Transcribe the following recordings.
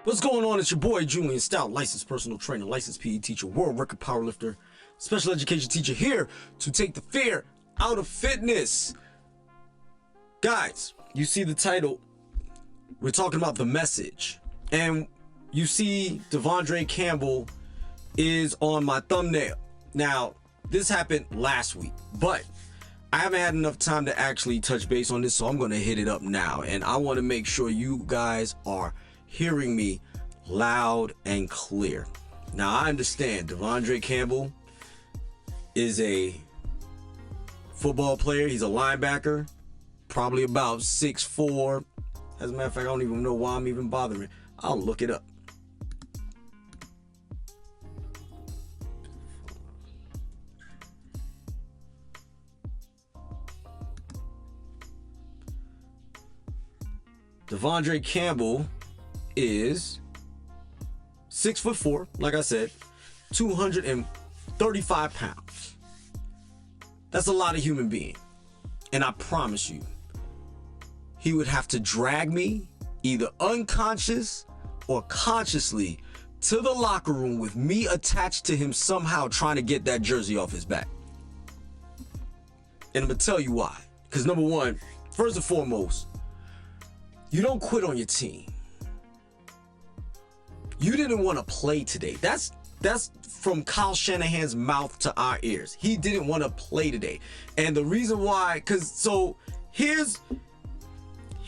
What's going on? It's your boy Julien Stoutt, licensed personal trainer, licensed PE teacher, world record powerlifter, special education teacher, here to take the fear out of fitness. Guys, you see the title. We're talking about the message, and you see Devondre Campbell is on my thumbnail. Now, this happened last week, but I haven't had enough time to actually touch base on this, so I'm going to hit it up now, and I want to make sure you guys are hearing me loud and clear. Now, I understand Devondre Campbell is a football player. He's a linebacker, probably about 6'4". As a matter of fact, I don't even know why I'm even bothering. I'll look it up. Devondre Campbell is 6'4", like I said, 235 pounds. That's a lot of human being. And I promise you, he would have to drag me either unconscious or consciously to the locker room with me attached to him somehow, trying to get that jersey off his back. And I'm gonna tell you why. Because number one, first and foremost, you don't quit on your team. You didn't want to play today. That's from Kyle Shanahan's mouth to our ears. He didn't want to play today. And the reason why, here's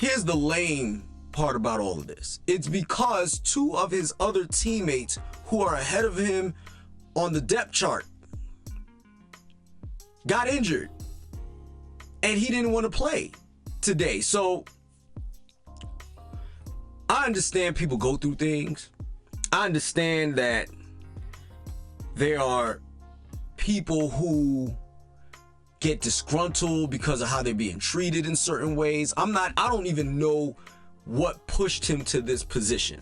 the lame part about all of this. It's because two of his other teammates who are ahead of him on the depth chart got injured. And he didn't want to play today. So I understand people go through things. I understand that there are people who get disgruntled because of how they're being treated in certain ways. I don't even know what pushed him to this position.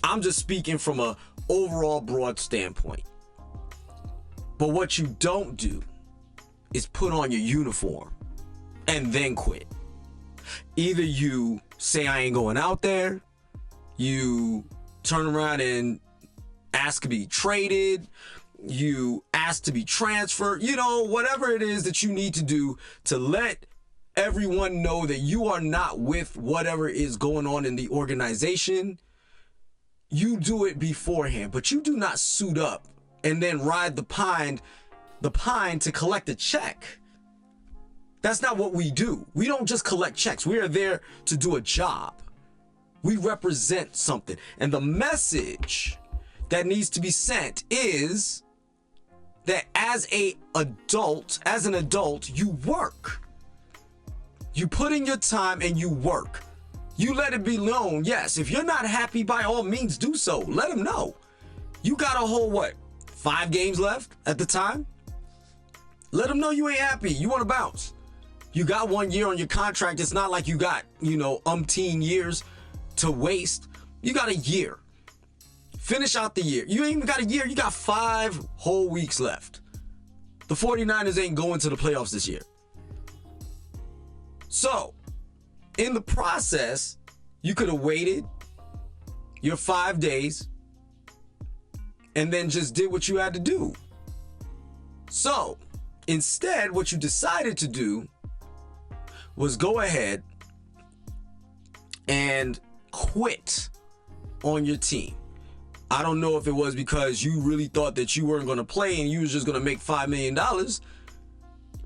I'm just speaking from a overall broad standpoint. But what you don't do is put on your uniform and then quit. Either you say, I ain't going out there, you turn around and ask to be traded, you ask to be transferred, whatever it is that you need to do to let everyone know that you are not with whatever is going on in the organization. You do it beforehand, but you do not suit up and then ride the pine to collect a check. That's not what we do. We don't just collect checks. We are there to do a job. We represent something. And the message that needs to be sent is that as an adult, you work. You put in your time and you work. You let it be known. Yes, if you're not happy, by all means do so. Let them know. You got a whole, 5 games left at the time? Let them know you ain't happy. You want to bounce. You got 1 year on your contract. It's not like you got, umpteen years to waste. You got a year. Finish out the year. You ain't even got a year. You got 5 whole weeks left. The 49ers ain't going to the playoffs this year. So, in the process, you could have waited your 5 days and then just did what you had to do. So, instead, what you decided to do was go ahead and quit on your team. I don't know if it was because you really thought that you weren't going to play and you was just going to make $5 million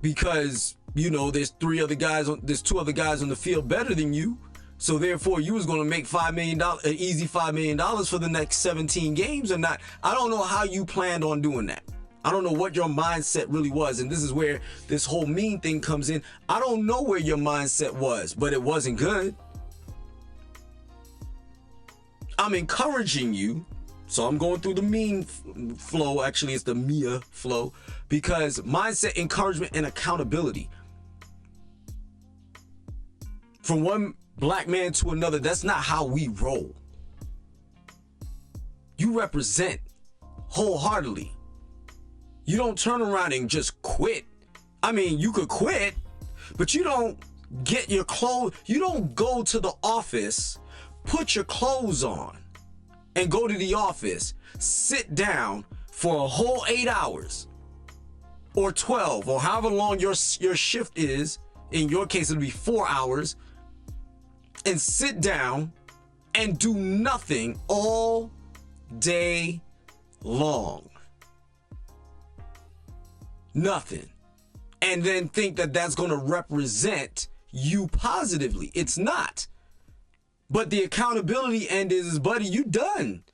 because, there's 2 other guys on the field better than you. So therefore you was going to make $5 million, an easy $5 million for the next 17 games or not. I don't know how you planned on doing that. I don't know what your mindset really was. And this is where this whole meme thing comes in. I don't know where your mindset was, but it wasn't good. I'm encouraging you. So I'm going through the meme flow. Actually, it's the Mia flow, because mindset, encouragement, and accountability. From one black man to another, that's not how we roll. You represent wholeheartedly. You don't turn around and just quit. I mean, you could quit, but you don't get your clothes. You don't go to the office, put your clothes on, and go to the office, sit down for a whole 8 hours or 12 or however long your shift is. In your case, it'll be 4 hours, and sit down and do nothing all day long. Nothing. And then think that that's going to represent you positively. It's not. But the accountability end is, buddy, you done.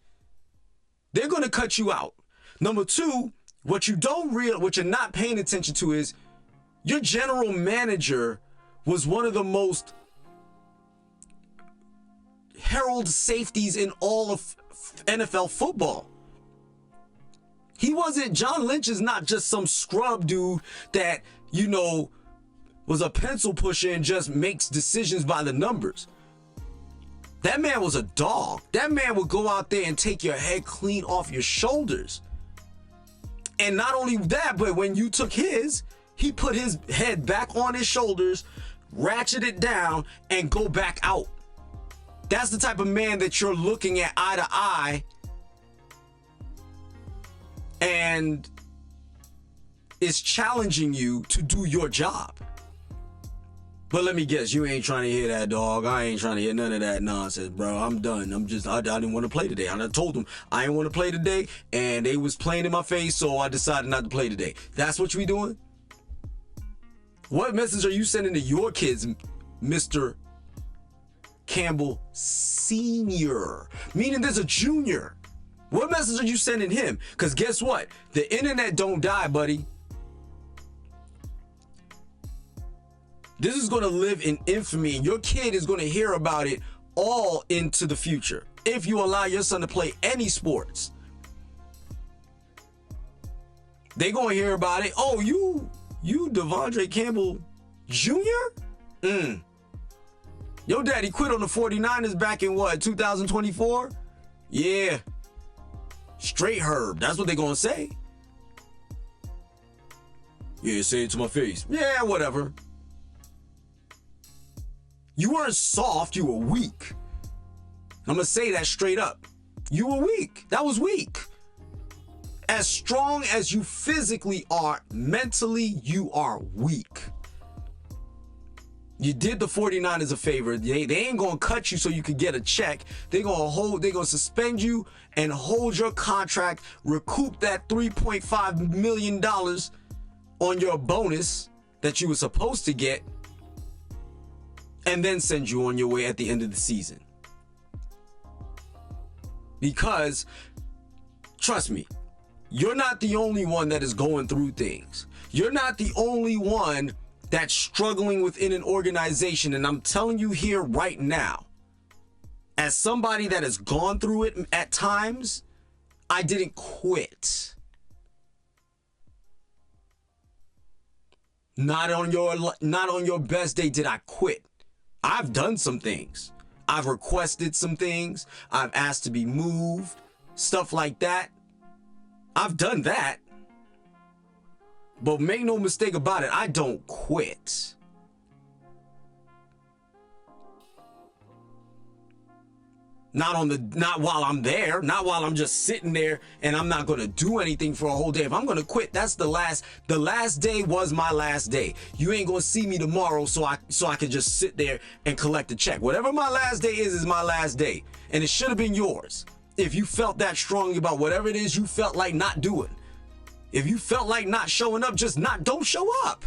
They're going to cut you out. Number two, what you're not paying attention to is your general manager was one of the most heralded safeties in all of NFL football. John Lynch is not just some scrub dude that, was a pencil pusher and just makes decisions by the numbers. That man was a dog. That man would go out there and take your head clean off your shoulders. And not only that, but when you took his, he put his head back on his shoulders, ratchet it down, and go back out. That's the type of man that you're looking at eye to eye and is challenging you to do your job. But let me guess, you ain't trying to hear that, dog. I ain't trying to hear none of that nonsense, bro. I'm done. I didn't want to play today. I told them I didn't want to play today, and they was playing in my face, so I decided not to play today. That's what we doing? What message are you sending to your kids, Mr. Campbell Sr.? Meaning there's a junior. What message are you sending him? Because guess what? The internet don't die, buddy. This is going to live in infamy, and your kid is going to hear about it all into the future if you allow your son to play any sports. They going to hear about it. Oh, you Devondre Campbell Jr.? Your daddy quit on the 49ers back in what, 2024? Yeah. Straight herb. That's what they gonna say. Yeah, say it to my face. Yeah, whatever. You weren't soft, you were weak. I'm gonna say that straight up. You were weak. That was weak. As strong as you physically are, mentally, you are weak. You did the 49ers a favor. They ain't gonna cut you so you could get a check. They're gonna suspend you and hold your contract, recoup that $3.5 million on your bonus that you were supposed to get, and then send you on your way at the end of the season. Because, trust me, you're not the only one that is going through things. You're not the only one that's struggling within an organization. And I'm telling you here right now, as somebody that has gone through it at times, I didn't quit. Not on your best day did I quit. I've done some things. I've requested some things. I've asked to be moved, stuff like that. I've done that. But make no mistake about it, I don't quit. Not while I'm there, not while I'm just sitting there and I'm not gonna do anything for a whole day. If I'm gonna quit, that's the last day was my last day. You ain't gonna see me tomorrow so I can just sit there and collect a check. Whatever my last day is my last day. And it should have been yours. If you felt that strongly about whatever it is you felt like not doing. If you felt like not showing up, don't show up.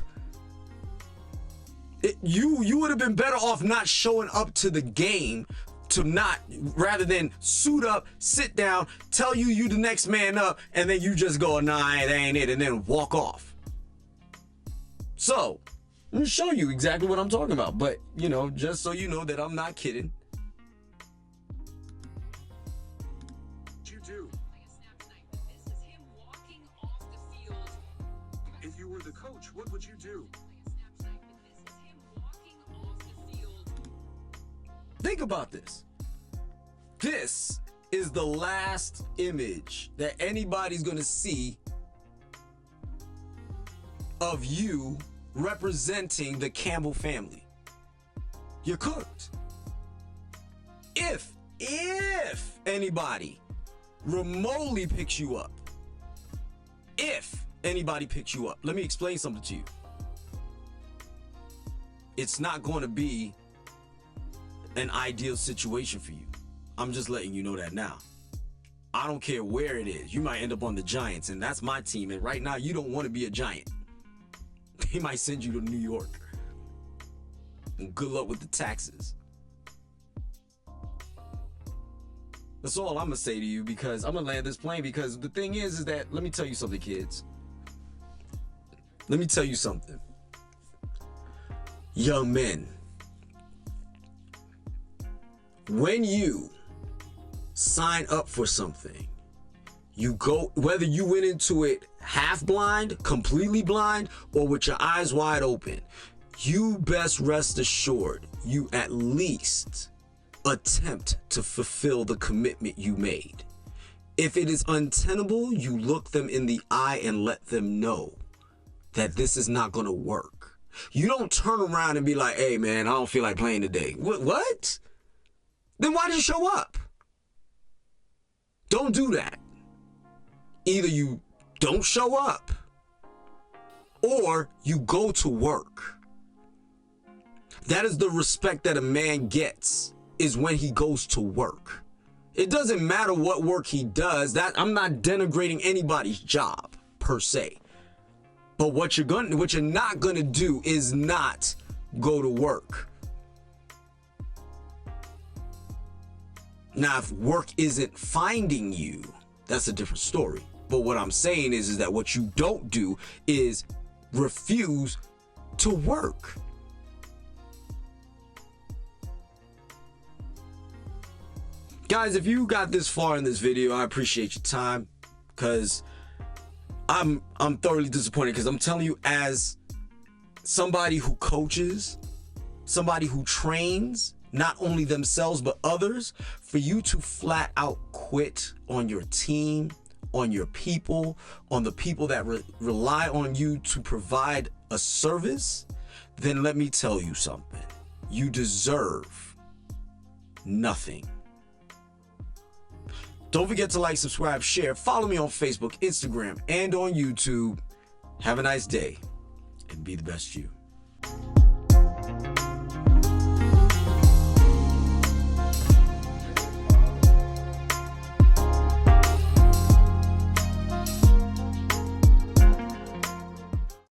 You would have been better off not showing up to the game, rather than suit up, sit down, tell you the next man up, and then you just go, nah, that ain't it, and then walk off. So, I'm gonna show you exactly what I'm talking about, but just so you know that I'm not kidding. What would you do? Think about this. This is the last image that anybody's gonna see of you representing the Campbell family. You're cooked. If anybody remotely picks you up, if anybody picks you up, let me explain something to you. It's not going to be an ideal situation for you. I'm just letting you know that now. I don't care where it is. You might end up on the Giants, and that's my team. And right now, you don't want to be a Giant. They might send you to New York. And good luck with the taxes. That's all I'm going to say to you, because I'm going to land this plane. Because the thing is that, let me tell you something, kids. Let me tell you something. Young men, when you sign up for something, you go, whether you went into it half blind, completely blind, or with your eyes wide open, you best rest assured you at least attempt to fulfill the commitment you made. If it is untenable, you look them in the eye and let them know that this is not going to work. You don't turn around and be like, hey man, I don't feel like playing today. What? Then why did you show up? Don't do that. Either you don't show up or you go to work. That is the respect that a man gets, is when he goes to work. It doesn't matter what work he does. That I'm not denigrating anybody's job per se. But what you're not gonna do is not go to work. Now, if work isn't finding you, that's a different story. But what I'm saying is that what you don't do is refuse to work. Guys, if you got this far in this video, I appreciate your time, because I'm thoroughly disappointed, because I'm telling you, as somebody who coaches, somebody who trains, not only themselves but others, for you to flat out quit on your team, on your people, on the people that rely on you to provide a service, then let me tell you something. You deserve nothing. Don't forget to like, subscribe, share, follow me on Facebook, Instagram, and on YouTube. Have a nice day, and be the best you.